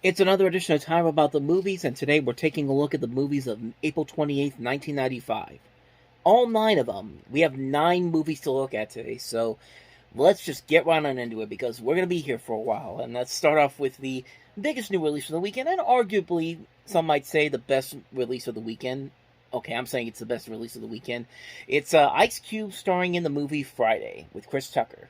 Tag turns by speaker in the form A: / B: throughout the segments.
A: It's another edition of Time About the Movies, and today we're taking a look at the movies of April 28th, 1995. All 9 of them. We have 9 movies to look at today, so let's just get right on into it because we're going to be here for a while. And let's start off with the biggest new release of the weekend, and arguably, some might say, the best release of the weekend. Okay, I'm saying it's the best release of the weekend. It's Ice Cube starring in the movie Friday with Chris Tucker.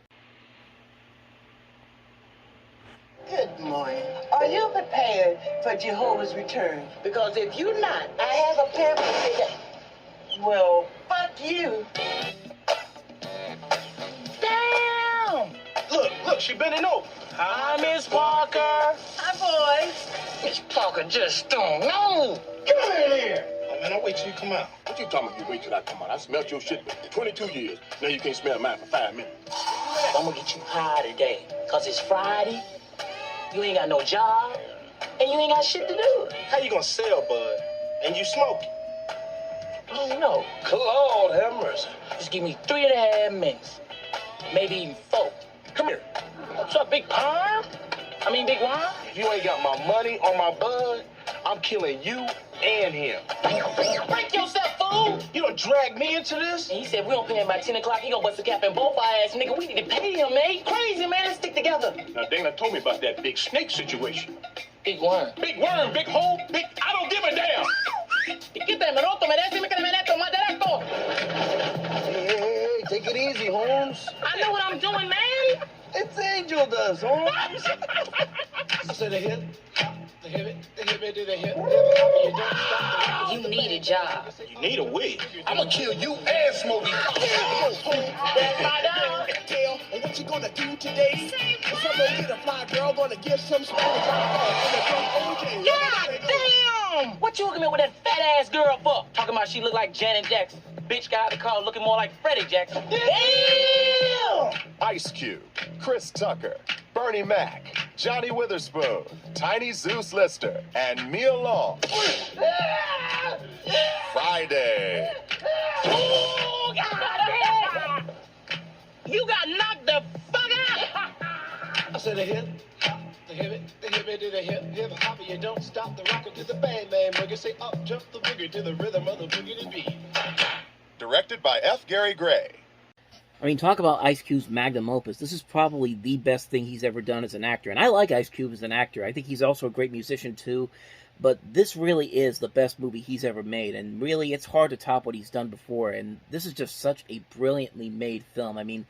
B: Good morning. Are you prepared for Jehovah's return? Because if you're not, I have a pamphlet that... Well, fuck you. Damn!
C: Look, she bending over.
B: Hi, Miss Parker. Hi, boys.
C: Miss Parker just don't know. Come in here. Oh, man, I'll wait till you come out.
D: What you talking about? You wait till I come out. I smelled your shit for 22 years. Now you can't smell mine for 5 minutes.
B: I'm gonna get you high today. Because it's Friday. You ain't got no job, and you ain't got shit to do.
C: How you gonna sell, bud? And you smoking?
B: I don't know.
C: Lord have mercy.
B: Just give me 3.5 minutes. Maybe even 4.
C: Come here.
B: What's up, Big Pine? I mean, Big Wine?
C: If you ain't got my money or my bud, I'm killing you and him.
B: Break yourself, fool!
C: You done drag me into this?
B: And he said, we don't pay him by 10 o'clock. He gonna bust a cap in both our ass, nigga. We need to pay him, man. He crazy, man. Let's stick together.
D: Now, Dana told me about that big snake situation.
B: Big Worm.
D: Big worm, big hole, big... I don't give a damn!
C: Hey, take it easy, Holmes.
B: I know what I'm doing, man.
C: It's Angel does, Holmes. I said the hip, the hip, the hip, the hip, you don't stop.
B: You need a job.
C: You need a wig.
D: I'm gonna kill you and Smokey.
B: That's my dog.
E: Tell what you gonna do today? Cause I'm gonna get a fly girl, gonna get some Spanish.
B: God damn! What you hooking me with that fat ass girl for? Talking about she look like Janet Jackson. Bitch got out of the car looking more like Freddie Jackson. Damn!
F: Ice Cube, Chris Tucker, Bernie Mac, Johnny Witherspoon, Tiny Zeus Lister, and Mia Long. Friday.
B: Oh, God damn! You got knocked the fuck out!
E: I said the hip, the hip, the hip, the hip, hip hop. You don't stop the rocket to the bang bang boogie. Say up jump the boogie to the rhythm of the boogie to beat.
F: Directed by F. Gary Gray.
A: I mean, talk about Ice Cube's magnum opus. This is probably the best thing he's ever done as an actor. And I like Ice Cube as an actor. I think he's also a great musician, too. But this really is the best movie he's ever made. And really, it's hard to top what he's done before. And this is just such a brilliantly made film. I mean,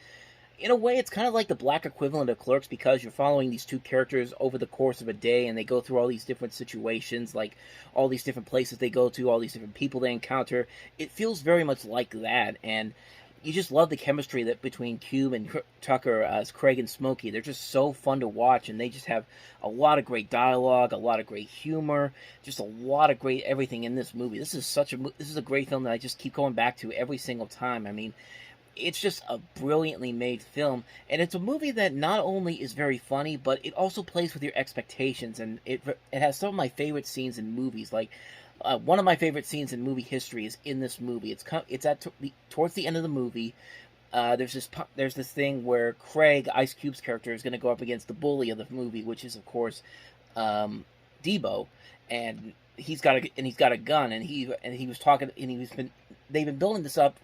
A: in a way, it's kind of like the black equivalent of Clerks because you're following these two characters over the course of a day, and they go through all these different situations, like all these different places they go to, all these different people they encounter. It feels very much like that, and you just love the chemistry that between Cube and Tucker as Craig and Smokey. They're just so fun to watch, and they just have a lot of great dialogue, a lot of great humor, just a lot of great everything in this movie. This is a great film that I just keep going back to every single time. I mean, it's just a brilliantly made film, and it's a movie that not only is very funny, but it also plays with your expectations, and it has some of my favorite scenes in movies. Like, one of my favorite scenes in movie history is in this movie. It's towards the end of the movie. There's this thing where Craig, Ice Cube's character, is going to go up against the bully of the movie, which is of course Debo, and he's got a gun, and he was talking, and they've been building this up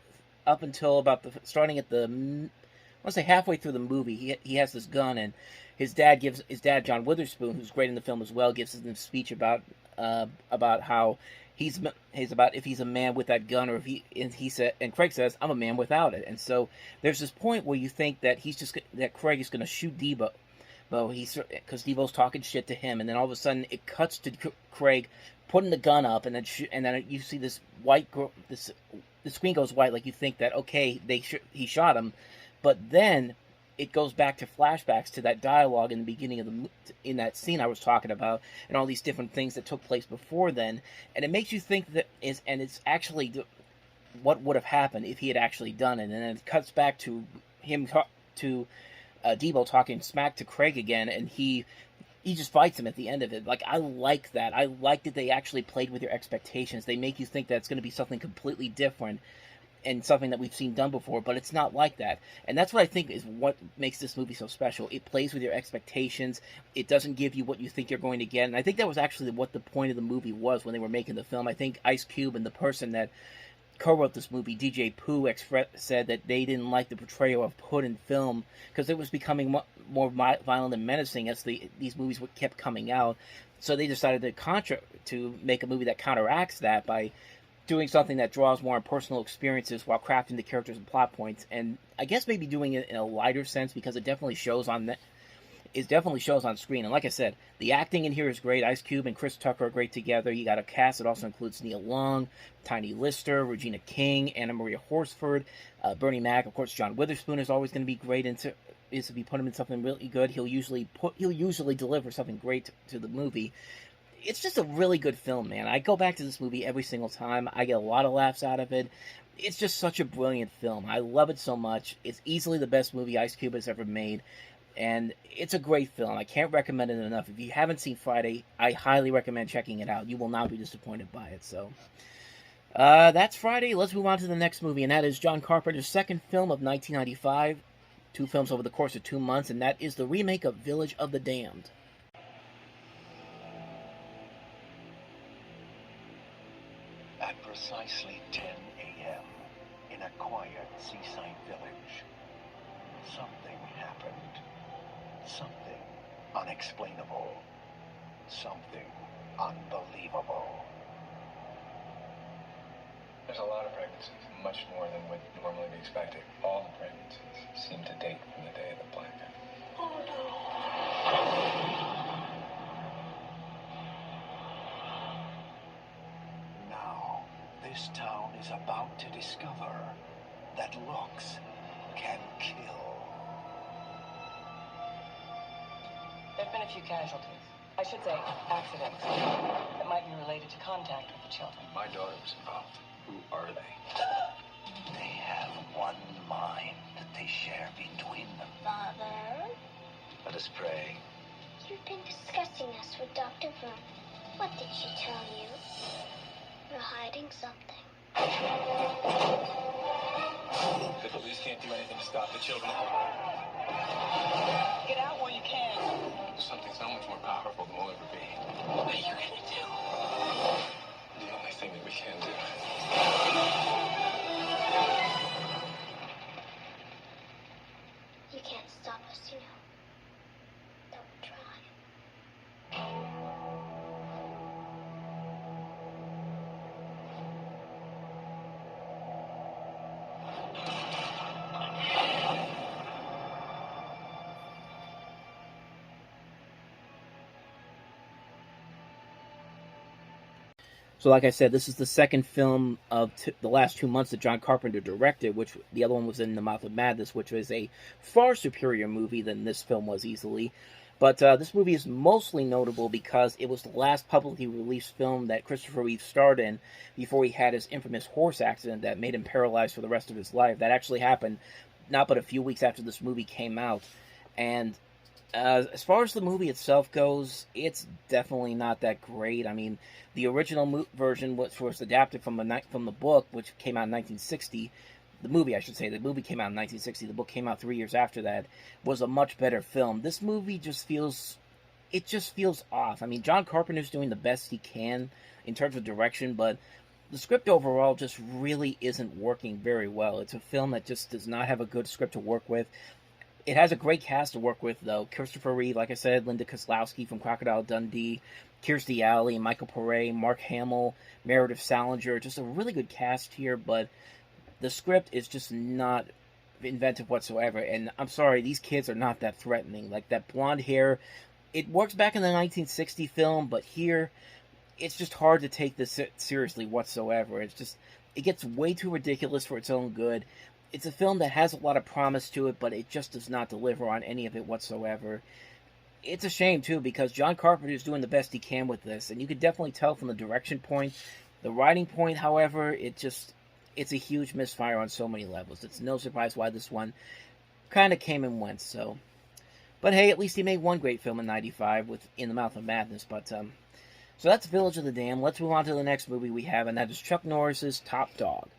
A: until about starting at I want to say halfway through the movie. He has this gun, and his dad John Witherspoon, who's great in the film as well, gives him a speech about how he's about if he's a man with that gun, or if and Craig says, I'm a man without it. And so there's this point where you think that that Craig is going to shoot Debo, because Debo's talking shit to him, and then all of a sudden it cuts to Craig putting the gun up, and then you see this white girl. The screen goes white, like you think that, okay, he shot him, but then it goes back to flashbacks to that dialogue in the beginning of in that scene I was talking about, and all these different things that took place before then, and it makes you think it's actually what would have happened if he had actually done it, and then it cuts back to him to Debo talking smack to Craig again, and he just fights him at the end of it. Like, I like that. I like that they actually played with your expectations. They make you think that it's going to be something completely different. and something that we've seen done before, but it's not like that. And that's what I think is what makes this movie so special. It plays with your expectations. It doesn't give you what you think you're going to get. And I think that was actually what the point of the movie was when they were making the film. I think Ice Cube and the person that co-wrote this movie, DJ Pooh, said that they didn't like the portrayal of Hood in film because it was becoming more violent and menacing as these movies kept coming out. So they decided to make a movie that counteracts that by doing something that draws more on personal experiences while crafting the characters and plot points, and I guess maybe doing it in a lighter sense because it definitely shows on screen. And like I said, the acting in here is great. Ice Cube and Chris Tucker are great together. You got a cast that also includes Neil Long, Tiny Lister, Regina King, Anna Maria Horsford, Bernie Mac. Of course, John Witherspoon is always going to be great if you put him in something really good. He'll usually deliver something great to the movie. It's just a really good film, man. I go back to this movie every single time. I get a lot of laughs out of it. It's just such a brilliant film. I love it so much. It's easily the best movie Ice Cube has ever made. And it's a great film. I can't recommend it enough. If you haven't seen Friday, I highly recommend checking it out. You will not be disappointed by it. So, that's Friday. Let's move on to the next movie, and that is John Carpenter's second film of 1995. 2 films over the course of 2 months, and that is the remake of Village of the Damned.
G: At precisely 10 a.m. in a quiet seaside village, something happened. Something unexplainable. Something unbelievable.
E: There's a lot of pregnancies, much more than would normally be expected. All the pregnancies seem to date from the day of the blackout. Oh no.
G: Now, this town is about to discover that looks can kill.
H: There have been a few casualties. I should say, accidents that might be related to contact with the children.
E: My daughter was involved. Who are they?
G: They have one mind that they share between them.
I: Father?
G: Let us pray.
I: You've been discussing us with Dr. Vern. What did she tell you? You're hiding something.
E: The police can't do anything to stop the children.
H: Get out while you can.
E: Something so much more powerful than we'll ever be.
H: What are you gonna do?
E: The only thing that we can do.
I: You can't stop us, you know. Don't try.
A: So like I said, this is the second film of the last 2 months that John Carpenter directed, which the other one was In the Mouth of Madness, which was a far superior movie than this film was easily. But this movie is mostly notable because it was the last publicly released film that Christopher Reeve starred in before he had his infamous horse accident that made him paralyzed for the rest of his life. That actually happened not but a few weeks after this movie came out. And as far as the movie itself goes, it's definitely not that great. I mean, the original version, which was adapted from the book, which came out in 1960, the movie came out in 1960, the book came out 3 years after that, was a much better film. This movie just feels off. I mean, John Carpenter's doing the best he can in terms of direction, but the script overall just really isn't working very well. It's a film that just does not have a good script to work with. It has a great cast to work with, though. Christopher Reeve, like I said, Linda Kozlowski from Crocodile Dundee, Kirstie Alley, Michael Pare, Mark Hamill, Meredith Salinger. Just a really good cast here, but the script is just not inventive whatsoever. And I'm sorry, these kids are not that threatening. Like, that blonde hair, it works back in the 1960 film, but here, it's just hard to take this seriously whatsoever. It gets way too ridiculous for its own good. It's a film that has a lot of promise to it, but it just does not deliver on any of it whatsoever. It's a shame, too, because John Carpenter is doing the best he can with this, and you can definitely tell from the direction point. The writing point, however, it's a huge misfire on so many levels. It's no surprise why this one kind of came and went, so. But hey, at least he made one great film in 95 with In the Mouth of Madness, but, so that's Village of the Damned. Let's move on to the next movie we have, and that is Chuck Norris's Top Dog.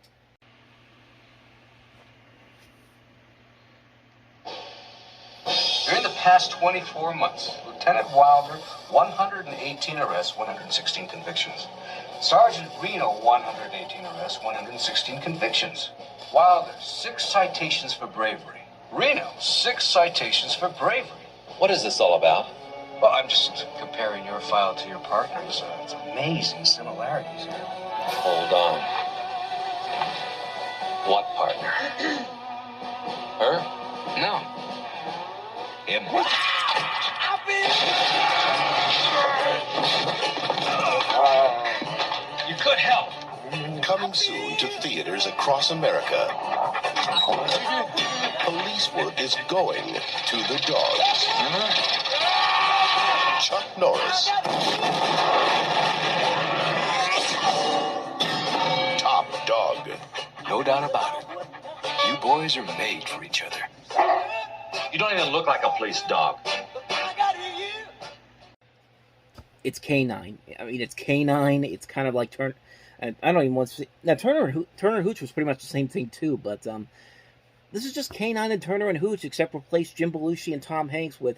J: past 24 months, Lieutenant Wilder, 118 arrests, 116 convictions. Sergeant Reno, 118 arrests, 116 convictions. Wilder, 6 citations for bravery. Reno, 6 citations for bravery.
K: What is this all about?
J: Well, I'm just comparing your file to your partner's. It's amazing similarities here.
K: Hold on. What partner? Her?
J: No. Him. You could help.
F: Coming soon to theaters across America. Police work is going to the dogs. Chuck Norris. Top dog.
K: No doubt about it. You boys are made for each other.
J: You don't even look like a police dog.
A: It's canine. I mean, it's canine. It's kind of like Turner. I don't even want to say. Now, Turner and Hooch was pretty much the same thing, too, but this is just Canine and Turner and Hooch, except replace Jim Belushi and Tom Hanks with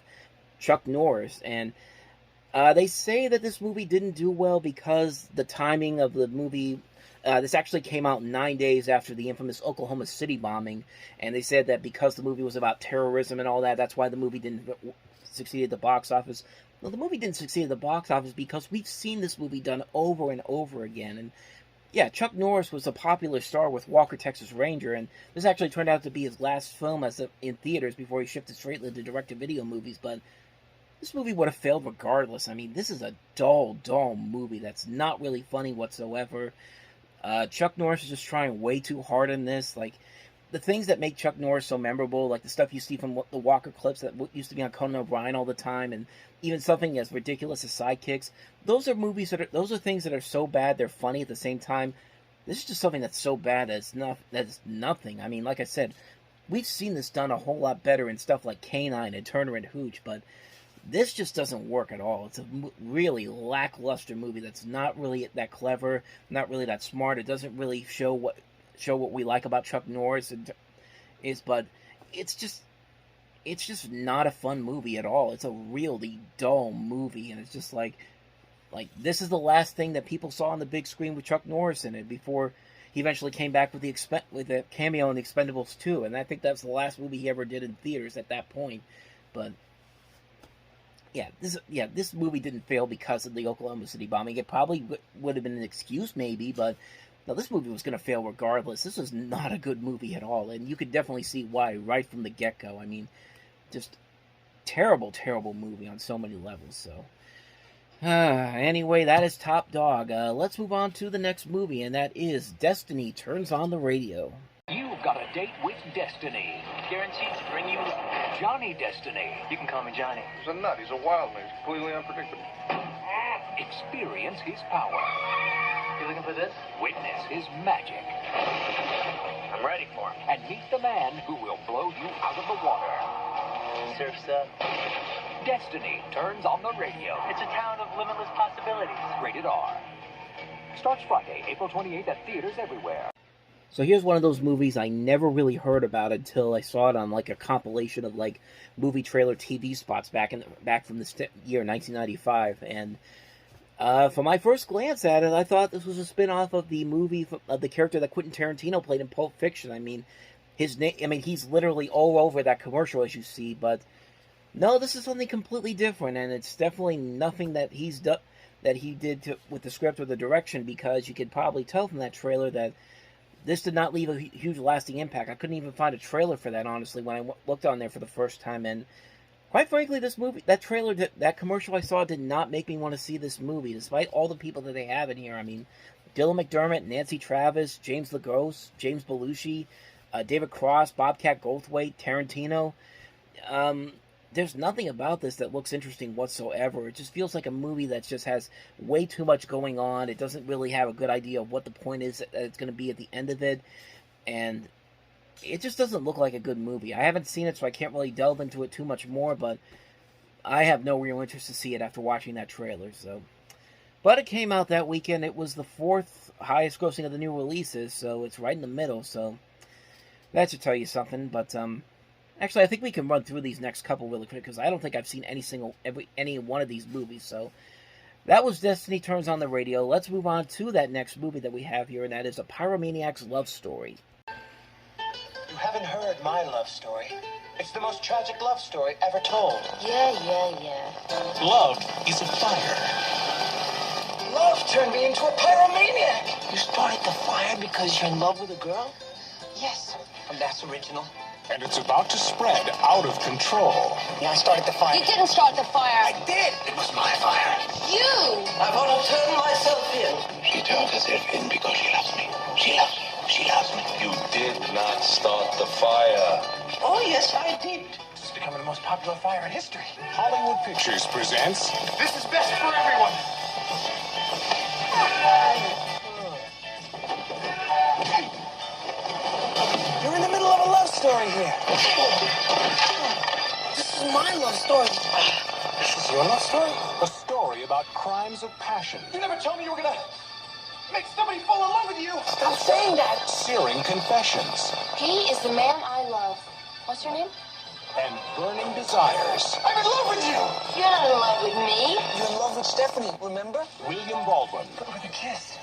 A: Chuck Norris. And they say that this movie didn't do well because the timing of the movie. This actually came out 9 days after the infamous Oklahoma City bombing, and they said that because the movie was about terrorism and all that, that's why the movie didn't succeed at the box office. Well, the movie didn't succeed at the box office because we've seen this movie done over and over again. And yeah, Chuck Norris was a popular star with Walker, Texas Ranger, and this actually turned out to be his last film in theaters before he shifted straight into direct-to-video movies, but this movie would have failed regardless. I mean, this is a dull movie that's not really funny whatsoever. Chuck Norris is just trying way too hard in this. Like, the things that make Chuck Norris so memorable, like the stuff you see from the Walker clips that used to be on Conan O'Brien all the time, and even something as ridiculous as Sidekicks, those are things that are so bad they're funny at the same time. This is just something that's so bad that it's nothing. I mean, like I said, we've seen this done a whole lot better in stuff like Canine and Turner and Hooch, but this just doesn't work at all. It's a really lackluster movie that's not really that clever, not really that smart. It doesn't really show what we like about Chuck Norris, but it's just not a fun movie at all. It's a really dull movie, and it's just like this is the last thing that people saw on the big screen with Chuck Norris in it before he eventually came back with the cameo in The Expendables 2, and I think that's the last movie he ever did in theaters at that point. But this movie didn't fail because of the Oklahoma City bombing. It probably would have been an excuse, maybe, but no, this movie was going to fail regardless. This was not a good movie at all, and you could definitely see why right from the get-go. I mean, just terrible movie on so many levels. So, anyway, that is Top Dog. Let's move on to the next movie, and that is Destiny Turns on the Radio.
L: You've got a date with Destiny. Guaranteed to bring you Johnny Destiny. You can call me Johnny.
M: He's a nut. He's a wild man. He's completely unpredictable.
L: Experience his power.
H: You looking for this?
L: Witness his magic.
H: I'm ready for him.
L: And meet the man who will blow you out of the water.
H: Surf's up.
L: Destiny Turns on the Radio.
H: It's a town of limitless possibilities.
L: Rated R. Starts Friday, April 28th at theaters everywhere.
A: So here's one of those movies I never really heard about until I saw it on like a compilation of like movie trailer TV spots back from the year 1995, and for my first glance at it, I thought this was a spin-off of the movie of the character that Quentin Tarantino played in Pulp Fiction. I mean, he's literally all over that commercial as you see, but no, this is something completely different, and it's definitely nothing that he did with the script or the direction, because you could probably tell from that trailer that this did not leave a huge lasting impact. I couldn't even find a trailer for that, honestly, when I looked on there for the first time. And quite frankly, this movie, that commercial I saw did not make me want to see this movie, despite all the people that they have in here. I mean, Dylan McDermott, Nancy Travis, James LaGrosse, James Belushi, David Cross, Bobcat Goldthwait, Tarantino. There's nothing about this that looks interesting whatsoever. It just feels like a movie that just has way too much going on. It doesn't really have a good idea of what the point is that it's going to be at the end of it. And it just doesn't look like a good movie. I haven't seen it, so I can't really delve into it too much more, but I have no real interest to see it after watching that trailer. But it came out that weekend. It was the 4th highest grossing of the new releases, so it's right in the middle. So that should tell you something. But Actually, I think we can run through these next couple really quick because I don't think I've seen any one of these movies. So that was Destiny Turns on the Radio. Let's move on to that next movie that we have here, and that is A Pyromaniac's Love Story.
C: You haven't heard my love story. It's the most tragic love story ever told.
B: Yeah.
K: Love is a fire.
C: Love turned me into a pyromaniac.
B: You started the fire because you're in love with a girl?
C: Yes, and that's original.
F: And it's about to spread out of control.
C: Yeah, I started the fire.
N: You didn't start the fire.
C: I did. It was my fire.
N: You!
B: I want to turn myself in.
C: She turns herself in because she loves me. She loves me. She loves me.
K: You did not start the fire.
B: Oh, yes, I did.
C: This is becoming the most popular fire in history.
F: Hollywood Pictures presents
C: This is best for everyone. You're in the middle of a love story here.
B: This is my love story.
C: This is your love story?
F: a story about crimes of passion,
C: You never told me you were gonna make somebody fall in love with you.
B: Stop saying that.
F: searing confessions,
N: He is the man I love. What's your name?
F: and burning desires.
C: I'm in love with you.
N: You're not in love with me.
C: You're in love with Stephanie, remember?
F: William Baldwin,
C: But with a kiss,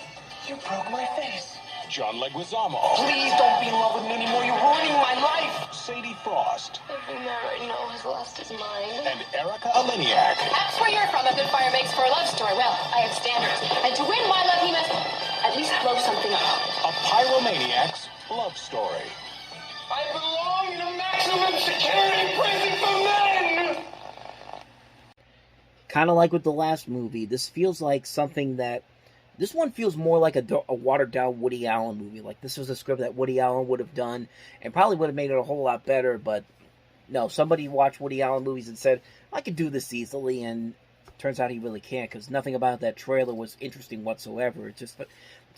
C: you broke my face.
F: John Leguizamo,
B: Please don't be in love with me anymore. You're ruining my life.
F: Sadie Frost,
N: Every man I know has lost his mind.
F: and Erica Aliniak.
N: That's where you're from. A good fire makes for a love story. Well, I have standards. And to win my love, he must at least blow something up.
F: A Pyromaniac's love story.
C: I belong in a maximum security prison for men.
A: Kind of like with the last movie, this feels like something that... This one feels more like a watered-down Woody Allen movie. Like, this was a script that Woody Allen would have done and probably would have made it a whole lot better, but no, somebody watched Woody Allen movies and said, I could do this easily, and turns out he really can't, because nothing about that trailer was interesting whatsoever. It's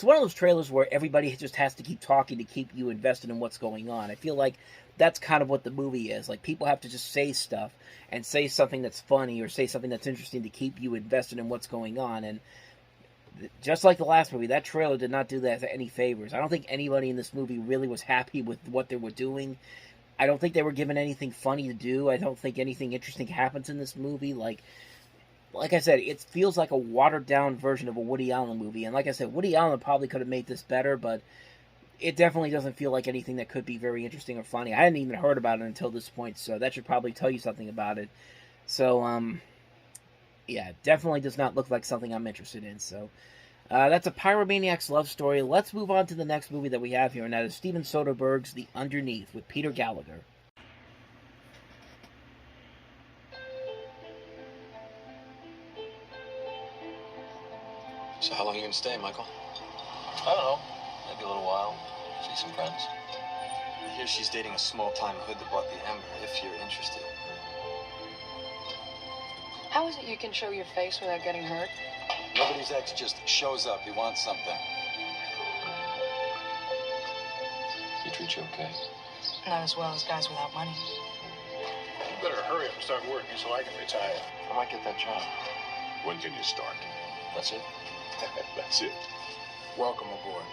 A: one of those trailers where everybody just has to keep talking to keep you invested in what's going on. I feel like that's kind of what the movie is. Like, people have to just say stuff and say something that's funny or say something that's interesting to keep you invested in what's going on, and just like the last movie, that trailer did not do that any favors. I don't think anybody in this movie really was happy with what they were doing. I don't think they were given anything funny to do. I don't think anything interesting happens in this movie. Like I said, it feels like a watered-down version of a Woody Allen movie. And like I said, Woody Allen probably could have made this better, but it definitely doesn't feel like anything that could be very interesting or funny. I hadn't even heard about it until this point, so that should probably tell you something about it. So, yeah, definitely does not look like something I'm interested in. So that's A Pyromaniac's Love Story. Let's move on to the next movie that we have here, and that is Steven Soderbergh's The Underneath with Peter Gallagher.
K: So how long are you gonna stay, Michael?
O: I don't know. Maybe a little while. See some friends.
K: I hear she's dating a small-time hood that bought the Ember, if you're interested.
H: How is it you can show your face without getting hurt?
K: Nobody's ex just shows up. He wants something. He treat you okay?
H: Not as well as guys without money.
M: You better hurry up and start working so I can retire.
K: I might get that job.
D: When can you start?
K: That's it?
D: That's it.
M: Welcome aboard.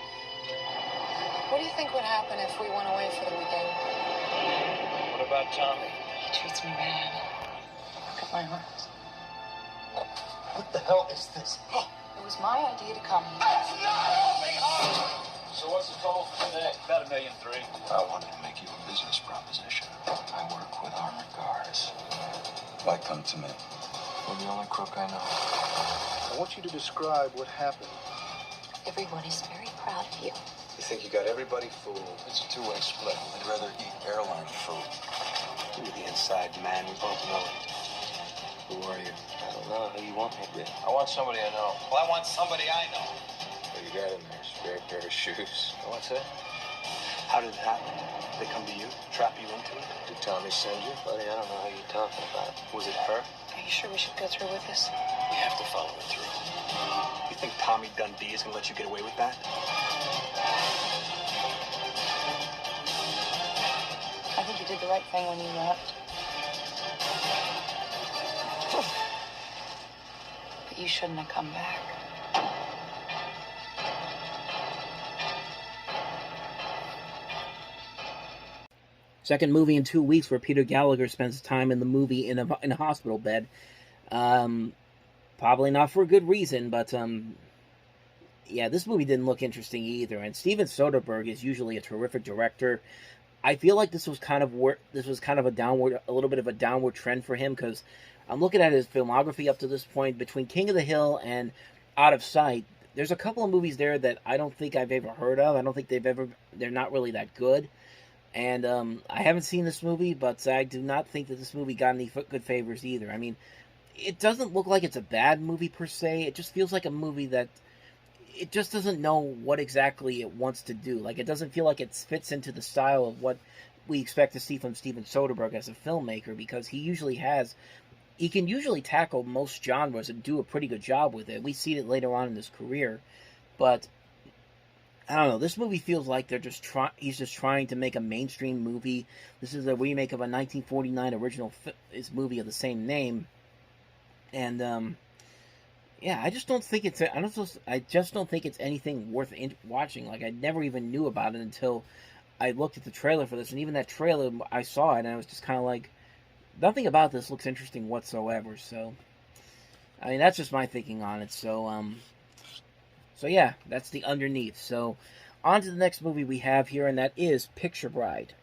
H: What do you think would happen if we went away for the weekend?
M: What about Tommy?
H: He treats me bad. Look at my arms.
C: What the hell is this?
H: It was my idea to come here.
C: That's not helping us.
M: So what's the total for today? About $1.3 million.
K: I wanted to make you a business proposition. I work with armored cars. Why come to me? You're the only crook I know.
M: I want you to describe what happened.
N: Everybody's very proud of you.
K: You think you got everybody fooled? It's a two-way split. I'd rather eat airline food. You're the inside man. We both know it. Who are you?
O: I don't know. Who you want me to be?
M: I want somebody I know.
O: Well, I want somebody I know.
K: What you got in there? Spare pair of shoes.
M: What's that?
O: How did it happen? Did they come to you? Trap you into it?
K: Did Tommy send you?
O: Buddy, I don't know who you're talking about. Was it her?
H: Are you sure we should go through with this?
O: We have to follow it through. You think Tommy Dundee is gonna let you get away with that?
H: I think you did the right thing when you left. But you shouldn't have come back.
A: Second movie in 2 weeks where Peter Gallagher spends time in the movie in a hospital bed. Probably not for a good reason, but yeah, this movie didn't look interesting either. And Steven Soderbergh is usually a terrific director. I feel like this was kind of a little bit of a downward trend for him, because I'm looking at his filmography up to this point. Between King of the Hill and Out of Sight, there's a couple of movies there that I don't think I've ever heard of. I don't think they're not really that good. And I haven't seen this movie, but I do not think that this movie got any good favors either. I mean, it doesn't look like it's a bad movie per se. It just feels like a movie that it just doesn't know what exactly it wants to do. Like, it doesn't feel like it fits into the style of what we expect to see from Steven Soderbergh as a filmmaker, because he can usually tackle most genres and do a pretty good job with it. We see it later on in his career, but I don't know. This movie feels like he's just trying to make a mainstream movie. This is a remake of a 1949 original movie of the same name, and yeah, I just don't think it's anything worth watching. Like, I never even knew about it until I looked at the trailer for this, and even that trailer, I saw it, and I was just kind of like, nothing about this looks interesting whatsoever. So, I mean, that's just my thinking on it. So yeah, that's the Underneath. So, on to the next movie we have here, and that is Picture Bride.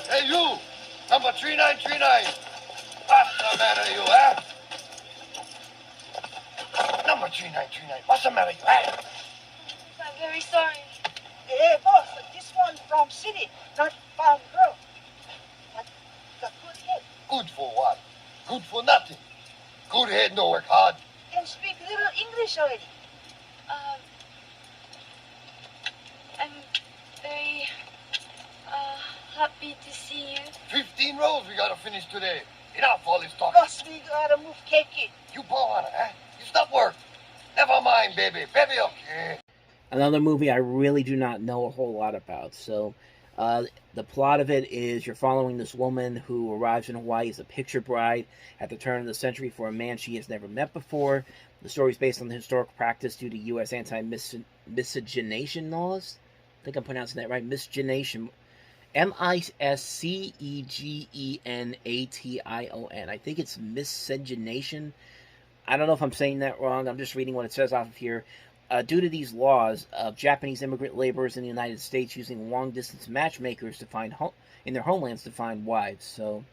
C: Hey, you! Number 3939! What's the matter, you, huh? Number 3939, what's the matter, you, huh?
P: I'm very sorry.
B: Hey, boss, this one from city, not farm girl. But the good head.
C: Good for what? Good for nothing. Good head no work hard.
B: Can speak little English already.
P: I'm very, happy to see you.
C: 15 rows we gotta finish today. Enough all this talk.
B: Boss, we gotta move cake.
C: You blow on it, huh? You stop work. Never mind, baby. Baby, okay.
A: Another movie I really do not know a whole lot about. So, the plot of it is you're following this woman who arrives in Hawaii as a picture bride at the turn of the century for a man she has never met before. The story is based on the historical practice due to U.S. anti-miscegenation laws. I think I'm pronouncing that right. Miscegenation. Miscegenation. I think it's miscegenation. I don't know if I'm saying that wrong. I'm just reading what it says off of here. Due to these laws of Japanese immigrant laborers in the United States using long-distance matchmakers to find in their homelands to find wives. So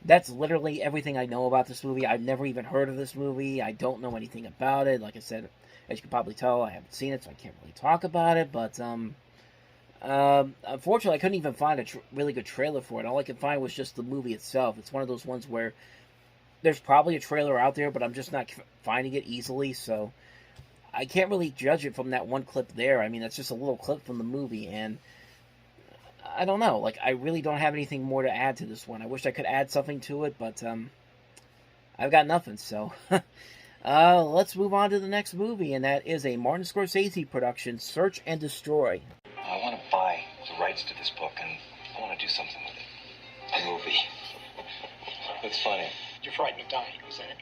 A: that's literally everything I know about this movie. I've never even heard of this movie. I don't know anything about it. Like I said, as you can probably tell, I haven't seen it, so I can't really talk about it. But unfortunately, I couldn't even find a really good trailer for it. All I could find was just the movie itself. It's one of those ones where there's probably a trailer out there, but I'm just not finding it easily, so I can't really judge it from that one clip there. I mean, that's just a little clip from the movie, and I don't know. Like, I really don't have anything more to add to this one. I wish I could add something to it, but I've got nothing, so let's move on to the next movie, and that is a Martin Scorsese production, Search and Destroy.
K: I want to buy the rights to this book, and I want to do something with it. A movie. That's funny.
O: You're frightened of dying, is that it?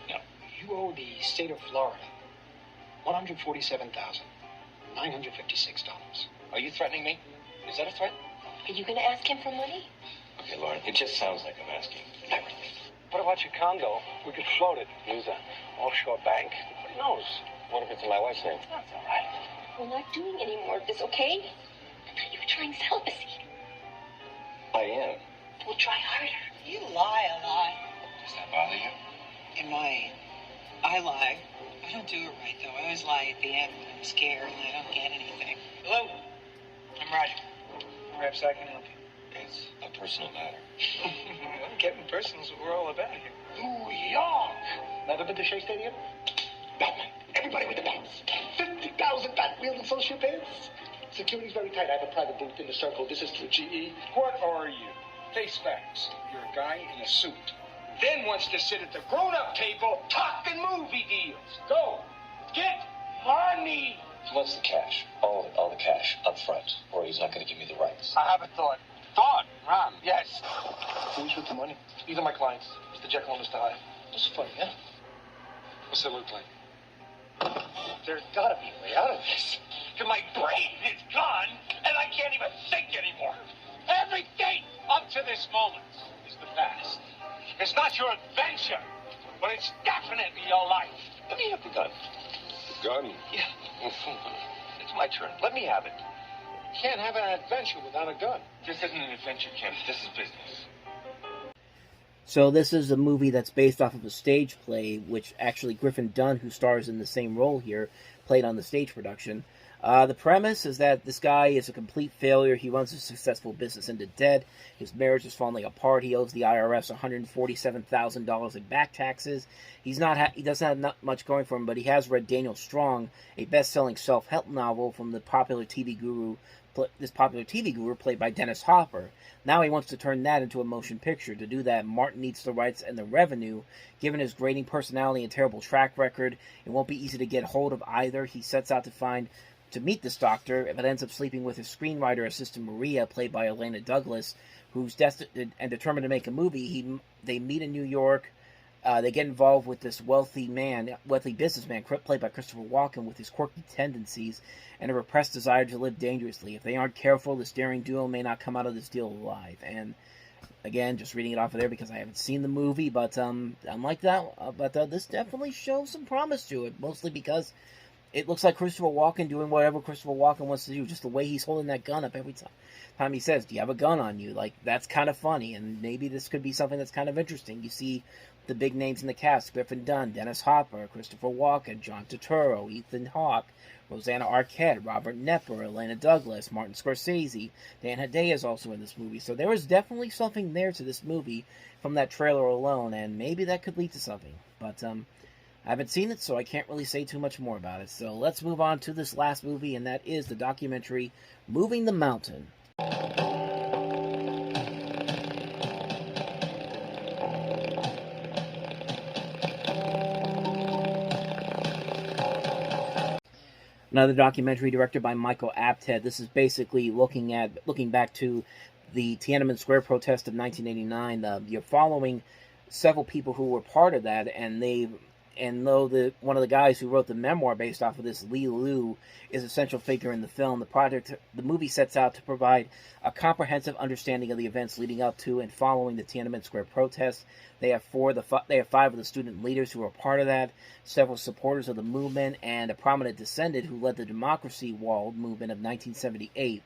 K: No.
O: You owe the state of Florida $147,956.
K: Are you threatening me? Is that a threat?
N: Are you going to ask him for money?
K: Okay, Lauren, it just sounds like I'm asking. Not really.
O: What about your condo? We could float it. Use an offshore bank. Who knows?
K: What if it's in my wife's name?
O: That's all right.
N: We're not doing any more of this, okay? I thought you were trying celibacy.
K: I am.
N: We'll try harder.
B: You lie a lot.
K: Does that bother you?
B: Am I lie. I don't do it right, though. I always lie at the end when I'm scared and I don't get anything.
O: Hello? I'm Roger. Perhaps I can help you.
K: It's a personal matter.
O: Well, getting personal is what we're all about here.
C: New York!
O: Never been to Shea Stadium?
C: Batman. Everybody with the bats. 50,000 Batwheels and social pairs. Security's very tight. I have a private booth in the circle. This is through GE.
O: What are you? Face facts. You're a guy in a suit. Then wants to sit at the grown-up table talking movie deals. Go. Get money.
K: He wants the cash. All the cash up front, or he's not going to give me the rights.
C: I have a thought.
O: Thought, Ron.
C: Yes. Who's with the money? These are my clients, Mr. Jekyll and Mr. Hyde. This is funny, huh?
O: What's it look like? There's gotta be a way out of this. Cause my brain is gone, and I can't even think anymore. Everything up to this moment is the past. It's not your adventure, but it's definitely your life. Let me have the gun.
D: The gun?
O: Yeah. It's my turn. Let me have it.
M: You can't have an adventure without a gun.
O: This isn't an adventure, Ken. This is business.
A: So this is a movie that's based off of a stage play, which actually Griffin Dunne, who stars in the same role here, played on the stage production. The premise is that this guy is a complete failure. He runs a successful business into debt. His marriage is falling apart. He owes the IRS $147,000 in back taxes. He doesn't have not much going for him, but he has read Daniel Strong, a best-selling self-help novel from the popular TV guru played by Dennis Hopper. Now he wants to turn that into a motion picture. To do that, Martin needs the rights and the revenue. Given his grating personality and terrible track record, it won't be easy to get hold of either. He sets out to meet this doctor, but ends up sleeping with his screenwriter assistant Maria, played by Elena Douglas, who's destined and determined to make a movie. They meet in New York. They get involved with this wealthy businessman, played by Christopher Walken, with his quirky tendencies and a repressed desire to live dangerously. If they aren't careful, this daring duo may not come out of this deal alive. And again, just reading it off of there because I haven't seen the movie, but unlike that, this definitely shows some promise to it, mostly because it looks like Christopher Walken doing whatever Christopher Walken wants to do. Just the way he's holding that gun up every time he says, "Do you have a gun on you?" Like, that's kind of funny, and maybe this could be something that's kind of interesting. You see the big names in the cast: Griffin Dunne, Dennis Hopper, Christopher Walken, John Turturro, Ethan Hawke, Rosanna Arquette, Robert Knepper, Elena Douglas, Martin Scorsese. Dan Hedaya is also in this movie. So there is definitely something there to this movie from that trailer alone, and maybe that could lead to something. But I haven't seen it, so I can't really say too much more about it. So let's move on to this last movie, and that is the documentary Moving the Mountain. Another documentary directed by Michael Apted. This is basically looking back to the Tiananmen Square protest of 1989. You're following several people who were part of that, and though one of the guys who wrote the memoir based off of this, Li Lu, is a central figure in the film, the movie sets out to provide a comprehensive understanding of the events leading up to and following the Tiananmen Square protests. They have 5 of the student leaders who are part of that, several supporters of the movement, and a prominent descendant who led the Democracy Wall movement of 1978.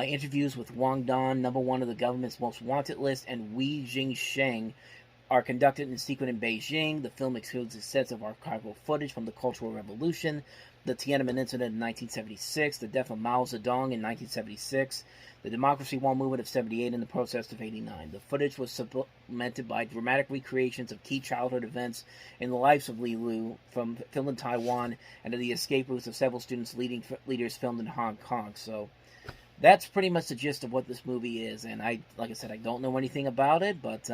A: Interviews with Wang Dan, number 1 of the government's most wanted list, and Wei Jingsheng are conducted in secret in Beijing. The film includes a set of archival footage from the Cultural Revolution, the Tiananmen Incident in 1976, the death of Mao Zedong in 1976, the Democracy Wall movement of 78, and the protest of 89. The footage was supplemented by dramatic recreations of key childhood events in the lives of Li Lu, filmed in Taiwan, and of the escape routes of several leaders filmed in Hong Kong. So that's pretty much the gist of what this movie is. And like I said, I don't know anything about it, but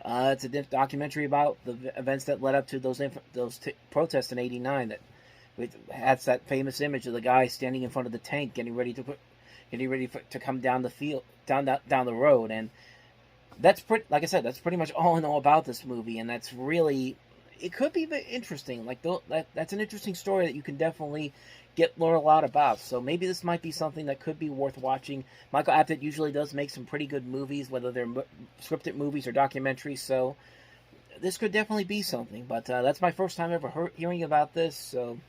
A: it's a documentary about the events that led up to those protests in '89. That has that famous image of the guy standing in front of the tank, getting ready to come down the field, down the road, and that's like I said, that's pretty much all I know about this movie, and that's really, it could be interesting. Like that's an interesting story that you can definitely learn a lot about. So maybe this might be something that could be worth watching. Michael Apted usually does make some pretty good movies, whether they're scripted movies or documentaries, so this could definitely be something. But that's my first time ever hearing about this, so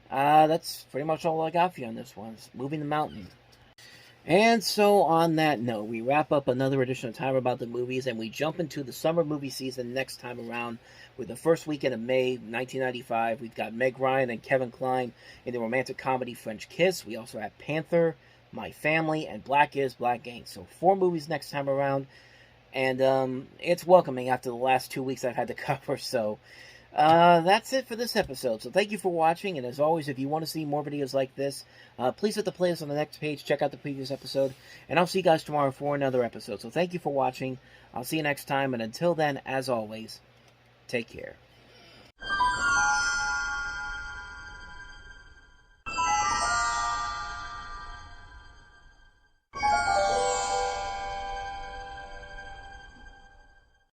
A: that's pretty much all I got for you on this one. It's Moving the Mountain. And so on that note, we wrap up another edition of Time About the Movies, and we jump into the summer movie season next time around with the first weekend of May 1995. We've got Meg Ryan and Kevin Kline in the romantic comedy French Kiss. We also have Panther, My Family, and Black is Black Gang. So 4 movies next time around, and it's welcoming after the last 2 weeks I've had to cover. So that's it for this episode. So thank you for watching, and as always, if you want to see more videos like this, please hit the playlist on the next page, check out the previous episode, and I'll see you guys tomorrow for another episode. So thank you for watching, I'll see you next time, and until then, as always, take care.